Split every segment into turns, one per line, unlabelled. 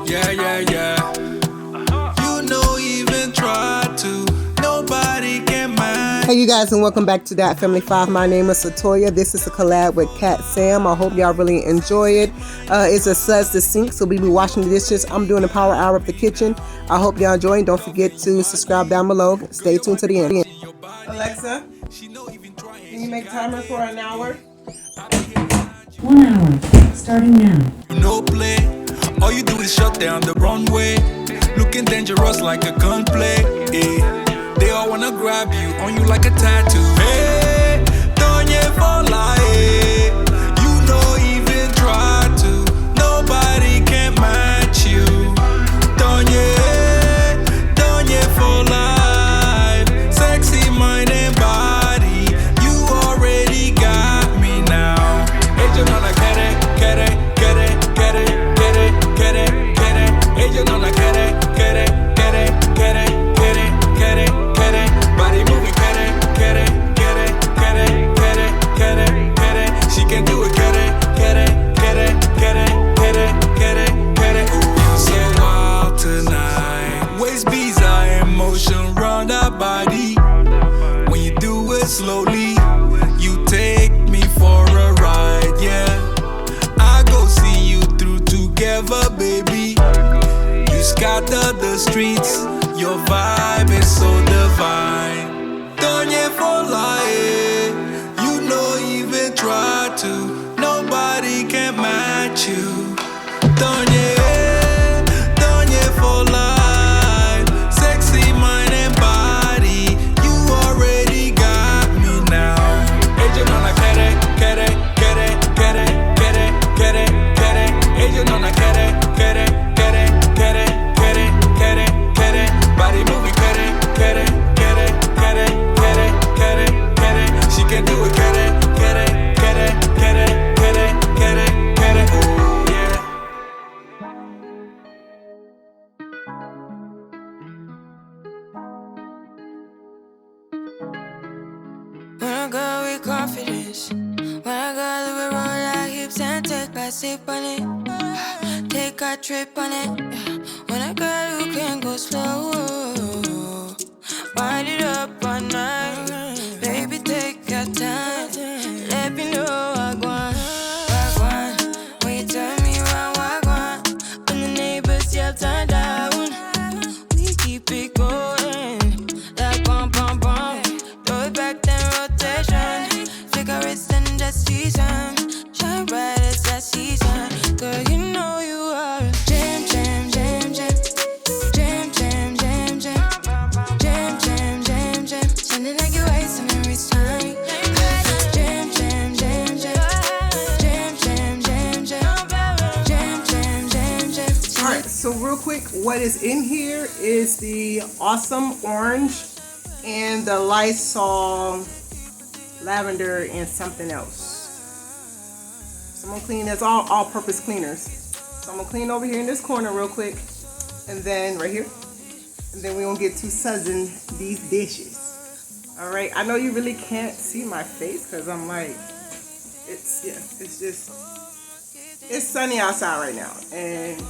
Yeah, yeah, yeah. You know, even try to, nobody can mind.
Hey you guys, and welcome back to DAT Family 5. My name is Atoya. This is a collab with Cat Sam. I hope y'all really enjoy it. It's a suds the sink, so we be washing the dishes. I'm doing a power hour of the kitchen. I hope y'all enjoy. Don't forget to subscribe down below. Stay tuned to the end. Alexa, can you make timer for an hour?
1 hour, starting now.
No play, all you do is shut down the runway. Looking dangerous like a gunplay. They all wanna grab you, on you like a tattoo. Hey, don't you fall like you know even try to, nobody can match you. Don't you fall like sexy mind and body, you already got me now. Hey, you know like get it. Hey, you know like get it. Body moving, get it. She can do it, get it. Ooh, you're so wild tonight. Waist beats are in motion round our body. When you do it slowly, you take me for a ride, yeah. I go see you through together, baby. You scatter the streets, your vibe is so divine. Don't you fall like you know even try to, nobody can match you. Don't you fall like sexy mind and body, you already got me now. Hey, you know like get it. Hey, you know like get it. Body moving, get it. She can do it, get it. Oh yeah.
When I go with confidence, when I go we roll our hips and take a sip on it, take a trip on it. When I go you can go slow, wind it up all night, baby take your time, let me know what I want. When you tell me what I want, when the neighbors yell turn down, we keep it going, like bum bum bum. Throw it back then rotation, cigarettes and the season, shine bright as that season. Girl, you know you are a jam. Sounding like you're wasting every time. Jam.
Alright, so real quick, what is in here is the awesome orange and the Lysol lavender and something else. So I'm gonna clean, that's all-purpose cleaners. So I'm gonna clean over here in this corner real quick, and then right here, and then we're gonna get to sudsing these dishes. Alright, I know you really can't see my face because I'm like, it's sunny outside right now, and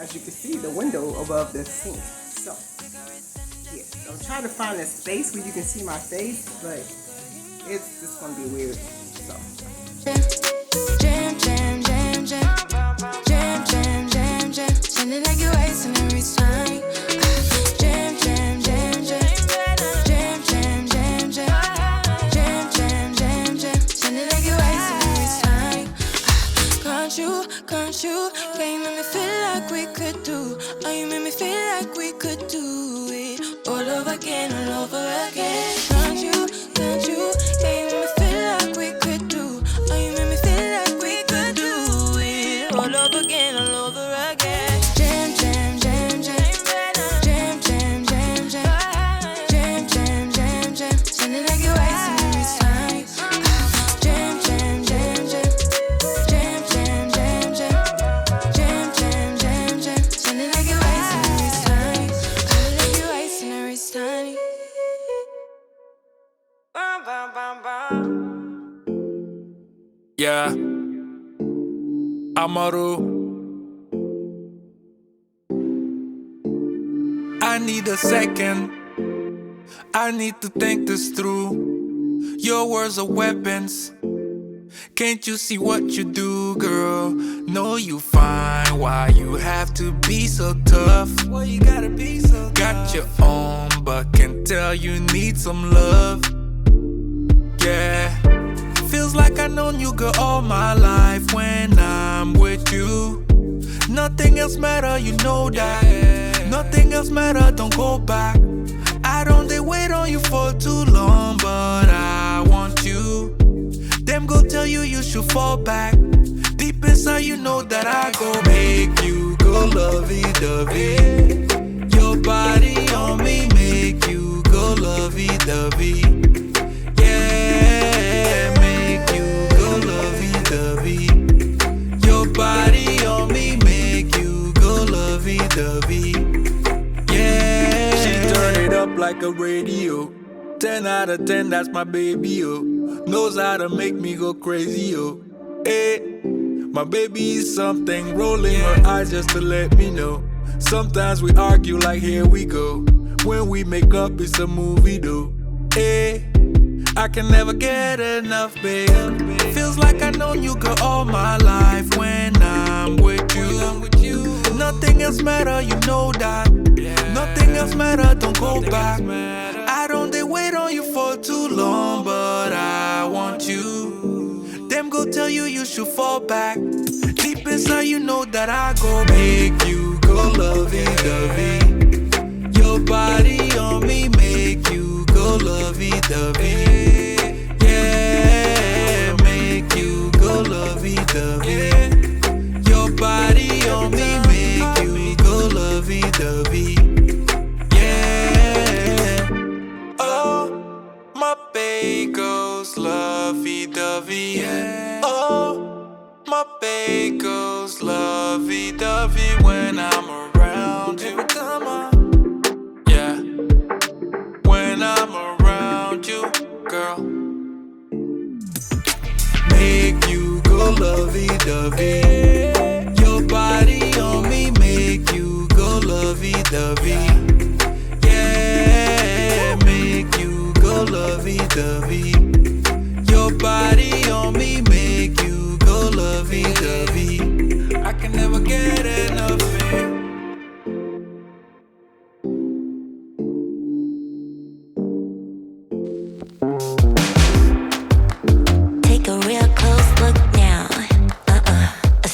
as you can see, the window above the sink. So, yeah, so I'm trying to find a space where you can see my face, but it's just gonna be weird. So.
Jam. Sounding like you're wasting every time. Jam. Sounding like you're wasting every time. Can't you? Yeah, you make me feel like we could do. Oh, you make me feel like we could do it all over again. Can't you? Yeah, you make me feel like we could do. Oh, you make me feel like we could do it all over again. Jam. Sounding like you're wasting every time. Jam. Sounding like you're wasting every time.
Yeah, Amaru. I need a second. I need to think this through. Your words are weapons. Can't you see what you do, girl? Know you fine. Why you have to be so tough? Why you gotta be so tough? Got your own, but can tell you need some love. Yeah. Feels like I've known you, girl, all my life. When I'm with you, nothing else matter, you know that. Nothing else matter, don't go back. I don't they wait on you for too long, but I want you. Them go tell you you should fall back. Deep inside you know that I go make you go lovey-dovey. Your body on me make you go lovey-dovey. Yeah, make you go lovey-dovey. Your body on me make you go lovey-dovey. Yeah, she turn it up like a radio. 10 out of 10, that's my baby, oh. Knows how to make me go crazy, oh. Hey, my baby is something, rolling her eyes just to let me know. Sometimes we argue like here we go. When we make up, it's a movie, though. Hey, I can never get enough, babe. Feels like I've known you, girl, all my life. When I'm with you, nothing else matter, you know that. Nothing else matter, don't go back. I don't they wait on you for too long, but I want you. Them go tell you you should fall back. Deep inside you know that I go make you go lovey-dovey. Your body on me make you go lovey-dovey. Yeah, make you go lovey-dovey. Your body on me make you go lovey-dovey. My babe goes lovey-dovey, yeah. Oh, my babe goes lovey-dovey when I'm around you. Yeah, when I'm around you, girl. Make you go lovey-dovey. Your body on me make you go lovey-dovey. Yeah, make you go lovey-dovey. Your body on me make you go lovey-dovey. I can never get enough of it.
Take a real close look now. A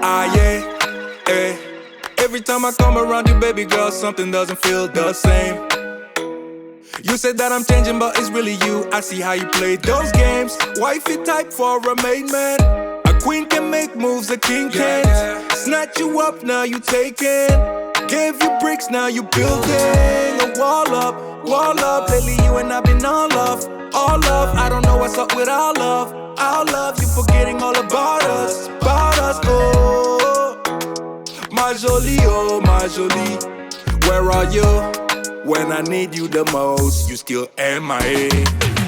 Ah, yeah, eh. Every time I come around you, baby girl, something doesn't feel the same. You said that I'm changing, but it's really you. I see how you play those games. Wifey type for a main man. A queen can make moves, a king can't. Snatch you up, now you taking. Gave you bricks, now you building a wall up, wall up. Lately you and I been all love, all love. I don't know what's up with our love, our love. You forgetting all about us, oh. My jolie, oh my jolie, where are you? When I need you the most, you still MIA.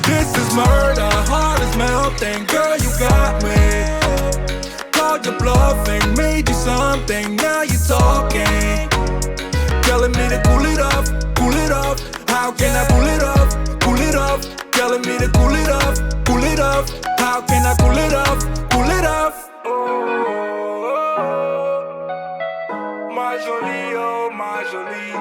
This is murder, heart is melting, girl you got me. Called your bluffing, made you something, now you talking. Telling me to cool it off, cool it off. How can I cool it off, cool it off? Telling me to cool it off, cool it off. How can I cool it off, cool it off? My jolie, oh my jolie,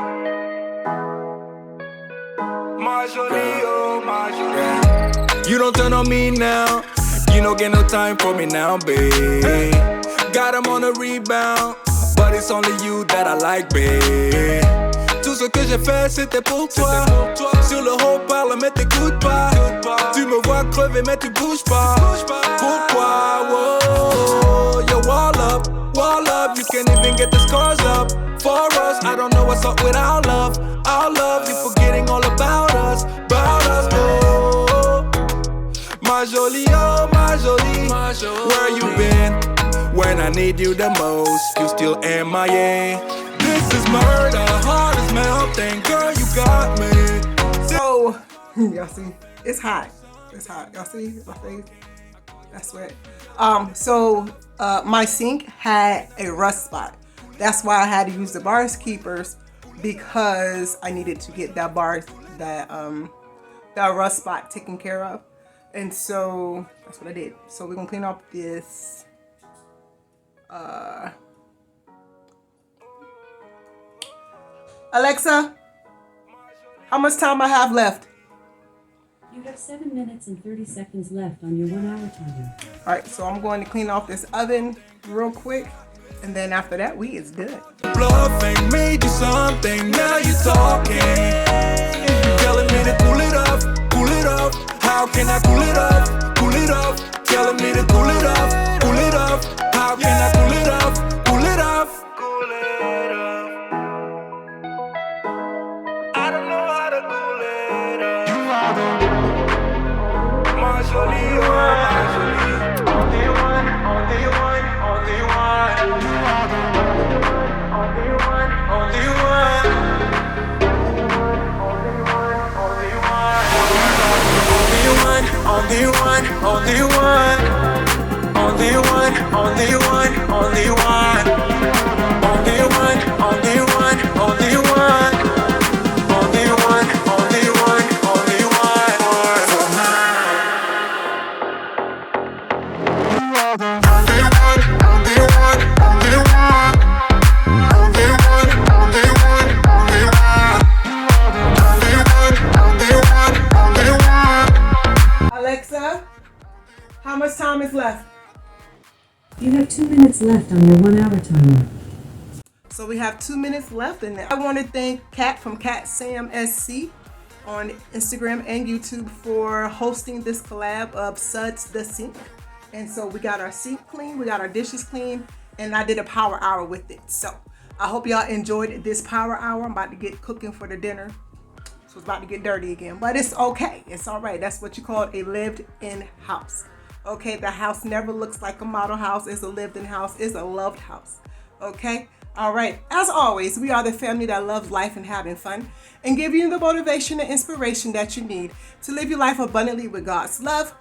my jolie, oh my jolie. You don't turn on me now, you don't get no time for me now, babe. Got him on a rebound, but it's only you that I like, babe. Tout ce que j'ai fait c'était pour toi. Sur le haut parle mais t'écoutes pas. Tu me vois crever mais tu bouges pas. Pourquoi? Whoa, yo, wall up, wall up. You can't even get the scars up for us. I don't know what's up with our love, our love. You forgetting all about us, oh. My jolie, oh my jolie, where you been? When I need you the most, you still MIA. This is murder, heart is melting, girl, you got me.
So, y'all see, it's hot. It's hot. Y'all see my face? That's wet. My sink had a rust spot. That's why I had to use the bars keepers, because I needed to get that rust spot taken care of. And so that's what I did. So we're gonna clean up this Alexa, how much time I have left?
You have 7 minutes and 30 seconds left on your 1 hour timer.
Alright, so I'm going to clean off this oven real quick, and then after that we is done.
Bluffing made you something, now you talking. Telling me to cool it off, cool it off. How can I cool it off, cool it off? Telling me to cool it off, cool it off. How can I cool it off, cool it off? Cool it off. I don't know how to cool it off. My jolie, oh my jolie. Only one, only one, only one. Only one, only one. Only one, only one, only one, only one, only one, only one, only one, only one, only one, only one, only one. Only one, only one, only one, only one, only one, only one, only one, only one.
Alexa, how much time is left?
You have 2 minutes left on your 1 hour timer.
So we have 2 minutes left, and I want to thank Kat from Kat Sam SC on Instagram and YouTube for hosting this collab of Suds the Sink. And so we got our sink clean, we got our dishes clean, and I did a power hour with it. So I hope y'all enjoyed this power hour. I'm about to get cooking for the dinner. So it's about to get dirty again, but it's okay. It's all right. That's what you call a lived-in house. Okay, the house never looks like a model house. It's a lived-in house. It's a loved house. Okay, all right. As always, we are the family that loves life and having fun, and give you the motivation and inspiration that you need to live your life abundantly with God's love.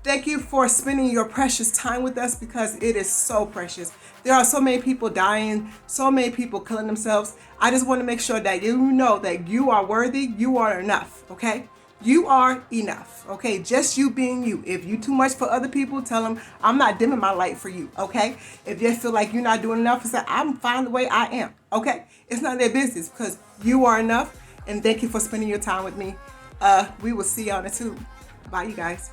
Thank you for spending your precious time with us, because it is so precious. There are so many people dying, so many people killing themselves. I just want to make sure that you know that you are worthy, you are enough, okay? You are enough, okay? Just you being you. If you too much for other people, tell them I'm not dimming my light for you, okay? If you feel like you're not doing enough, say I'm fine the way I am, okay? It's not their business, because you are enough, and thank you for spending your time with me. We will see you on the tube. Bye, you guys.